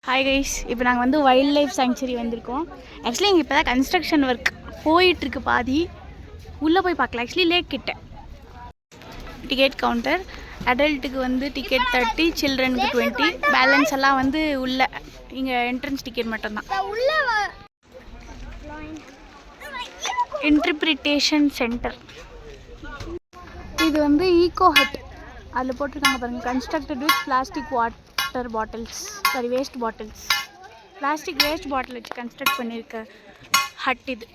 Hi guys, இப்போ நாங்கள் வந்து வைல்ட் லைஃப் சாங்சுரி வந்திருக்கோம். ஆக்சுவலி இங்கே இப்போ தான் கன்ஸ்ட்ரக்ஷன் ஒர்க் போயிட்டுருக்கு, பாதி உள்ளே போய் பார்க்கலாம். ஆக்சுவலி லேக் கிட்ட டிக்கெட் கவுண்டர், அடல்ட்டுக்கு வந்து டிக்கெட் 30, சில்ட்ரனுக்கு 20, பேலன்ஸ் எல்லாம் வந்து உள்ள இங்கே என்ட்ரன்ஸ் டிக்கெட் மட்டும்தான். இன்டர்பிரிட்டேஷன் சென்டர் இது வந்து ஈகோ ஹட், அதில் போட்டிருக்காங்க பாருங்கள். Constructed with plastic water bottles, sorry waste bottles, plastic waste bottle வச்சு கன்ஸ்ட்ரக்ட் பண்ணியிருக்க ஹட் இது.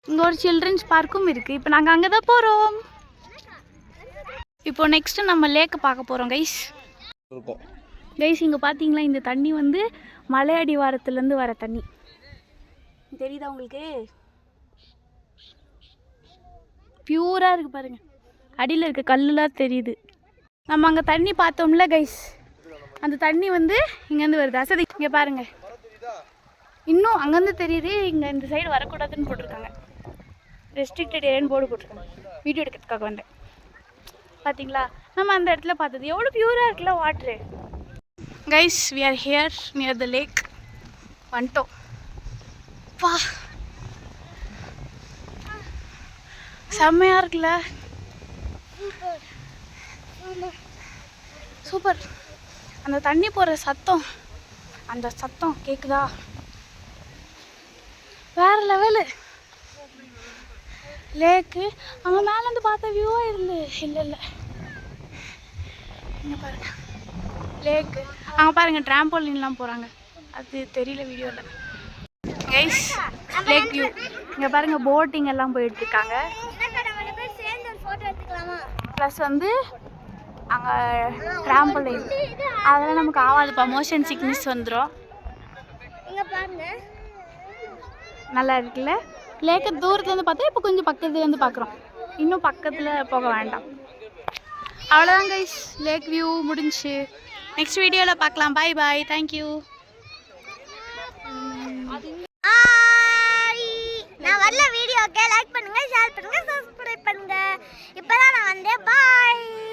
இங்கே ஒரு சில்ட்ரன்ஸ் பார்க்கும் இருக்குது. இப்போ நாங்கள் அங்கே தான் போகிறோம். இப்போ நெக்ஸ்ட்டு நம்ம லேக்கை பார்க்க போகிறோம் கைஸ். இங்கே பார்த்தீங்களா, இந்த தண்ணி வந்து மலை அடிவாரத்துலேருந்து வர தண்ணி. தெரியுதா உங்களுக்கு? பியூராக இருக்குது பாருங்கள், அடியில் இருக்க கல்லுலாம் தெரியுது. நம்ம அங்கே தண்ணி பார்த்தோம்ல கைஸ், அந்த தண்ணி வந்து இங்கேருந்து வருது. அசதி இங்கே பாருங்கள், இன்னும் அங்கேருந்து தெரியுது. இங்கே இந்த சைடு வரக்கூடாதுன்னு போட்டிருக்காங்க, ரெஸ்ட்ரிக்டட் ஏரியான்னு போர்டு போட்டிருக்காங்க. வீடியோ எடுக்கிறதுக்காக வந்தேன். பார்த்தீங்களா, நம்ம அந்த இடத்துல பார்த்தது எவ்வளோ பியூராக இருக்குல்ல water. Guys, we are here near the lake. வந்துட்டோம். வா, செம்மையாக இருக்குல்ல, சூப்பர். அந்த தண்ணி போகிற சத்தம், அந்த சத்தம் கேட்குதா? வேற லெவலு. லேக்கு அங்கே மேலேருந்து பார்த்தா வியூவாக இருந்து இல்லை இங்கே பாருங்க லேக்கு. அங்கே பாருங்கள் ட்ராம்போலின்லாம் போகிறாங்க, அது தெரியல வீடியோவில். Guys, lake view. இங்கே பாருங்கள் போட்டிங் எல்லாம் போயிட்டுருக்காங்க. ப்ளஸ் வந்து அங்கே ட்ராம்போலின், அதெல்லாம் நமக்கு ஆகாதுப்பா, மோஷன் சிக்னஸ் வந்துடும். நல்லா இருக்குல்ல லேக்கு. தூரத்துலேருந்து பார்த்தா இப்போ கொஞ்சம் பக்கத்துலேருந்து பார்க்குறோம், இன்னும் பக்கத்தில் போக வேண்டாம். அவ்வளோதான் கைஸ், லேக் வியூ முடிஞ்சு. நெக்ஸ்ட் வீடியோவில் பார்க்கலாம். பாய் பாய், தேங்க்யூ. நான் வரல வீடியோக்கு லைக் பண்ணுங்க, ஷேர் பண்ணுங்க, சப்ஸ்கிரைப் பண்ணுங்க. இப்போதான் நான் வந்தேன். பாய்.